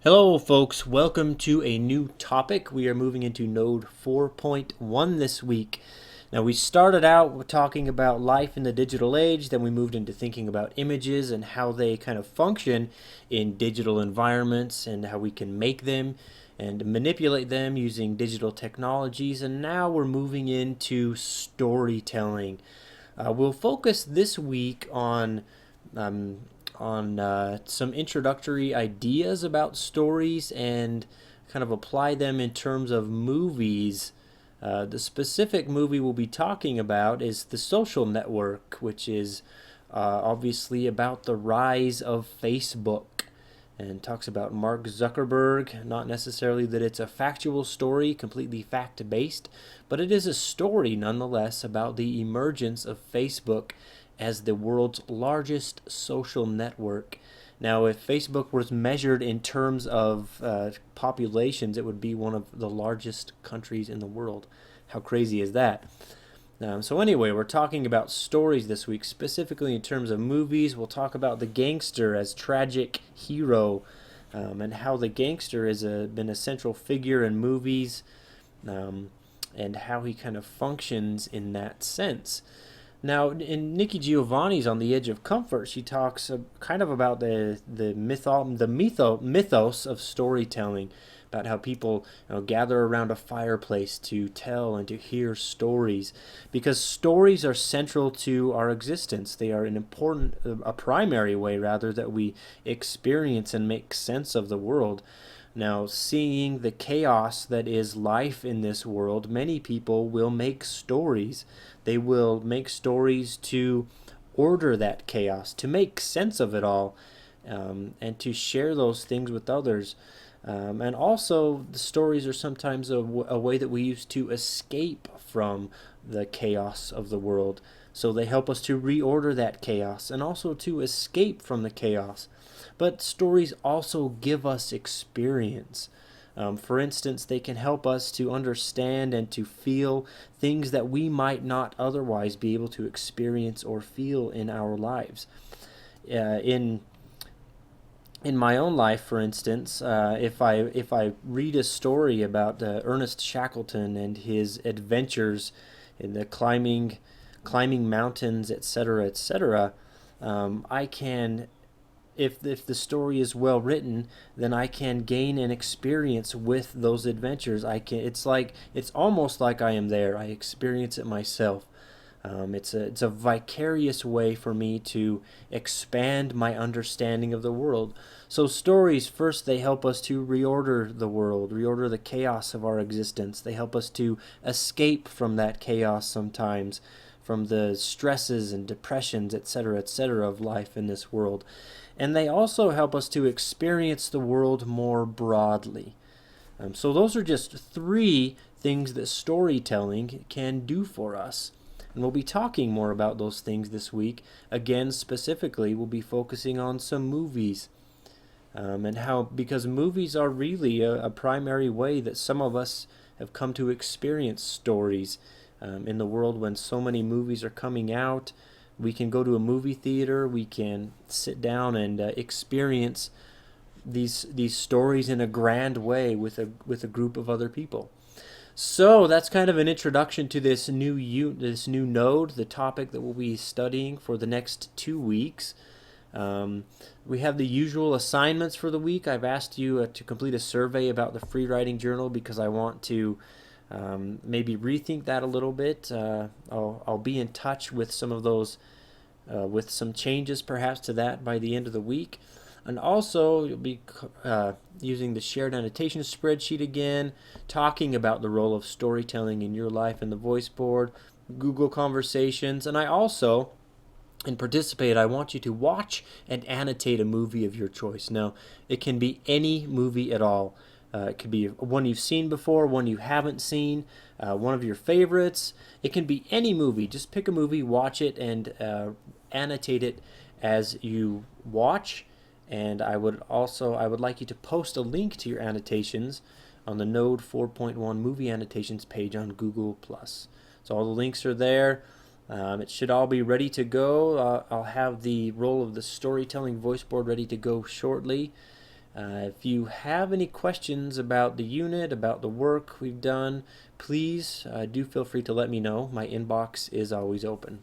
Hello folks, welcome to a new topic. We are moving into node 4.1 this week. Now we started out talking about life in the digital age, then we moved into thinking about images and how they kind of function in digital environments and how we can make them and manipulate them using digital technologies, and now we're moving into storytelling. We'll focus this week um, on some introductory ideas about stories and kind of apply them in terms of movies. The specific movie we'll be talking about is The Social Network, which is obviously about the rise of Facebook and talks about Mark Zuckerberg. Not necessarily that it's a factual story, completely fact based, but it is a story nonetheless about the emergence of Facebook as the world's largest social network. Now, if Facebook was measured in terms of populations, it would be one of the largest countries in the world. How crazy is that? So anyway, we're talking about stories this week, specifically in terms of movies. We'll talk about the gangster as tragic hero, and how the gangster has been a central figure in movies, and how he kind of functions in that sense. Now, in Nikki Giovanni's On the Edge of Comfort, she talks kind of about the mythos of storytelling, about how people gather around a fireplace to tell and to hear stories, because stories are central to our existence. They are an important, a primary way rather, that we experience and make sense of the world. Now, seeing the chaos that is life in this world, many people will make stories. They will make stories to order that chaos, to make sense of it all, and to share those things with others. And also, the stories are sometimes a way that we use to escape from the chaos of the world. So they help us to reorder that chaos and also to escape from the chaos. But stories also give us experience. For instance, they can help us to understand and to feel things that we might not otherwise be able to experience or feel in our lives. In my own life, for instance, if I read a story about Ernest Shackleton and his adventures in the climbing mountains, etc., etc., I can, if the story is well written, then I can gain an experience with those adventures. It's almost like I am there. I experience it myself. It's a vicarious way for me to expand my understanding of the world. So stories, first, they help us to reorder the world, reorder the chaos of our existence. They help us to escape from that chaos sometimes, from the stresses and depressions, etc., of life in this world. And they also help us to experience the world more broadly. So those are just three things that storytelling can do for us. And we'll be talking more about those things this week. Again, specifically, we'll be focusing on some movies. And how, because movies are really a primary way that some of us have come to experience stories. In the world when so many movies are coming out, we can go to a movie theater, we can sit down and experience these stories in a grand way with a group of other people. So that's kind of an introduction to this new node, the topic that we'll be studying for the next 2 weeks. We have the usual assignments for the week. I've asked you to complete a survey about the free writing journal because I want to maybe rethink that a little bit. I'll be in touch with some of those, with some changes perhaps to that by the end of the week. And also, you'll be using the shared annotation spreadsheet again, talking about the role of storytelling in your life in the voice board, Google Conversations. And I also, and participate, I want you to watch and annotate a movie of your choice. Now, it can be any movie at all. It could be one you've seen before, one you haven't seen, one of your favorites. It can be any movie. Just pick a movie, watch it, and annotate it as you watch. And I would like you to post a link to your annotations on the Node 4.1 movie annotations page on Google+. So all the links are there. It should all be ready to go. I'll have the role of the storytelling voice board ready to go shortly. If you have any questions about the unit, about the work we've done, please do feel free to let me know. My inbox is always open.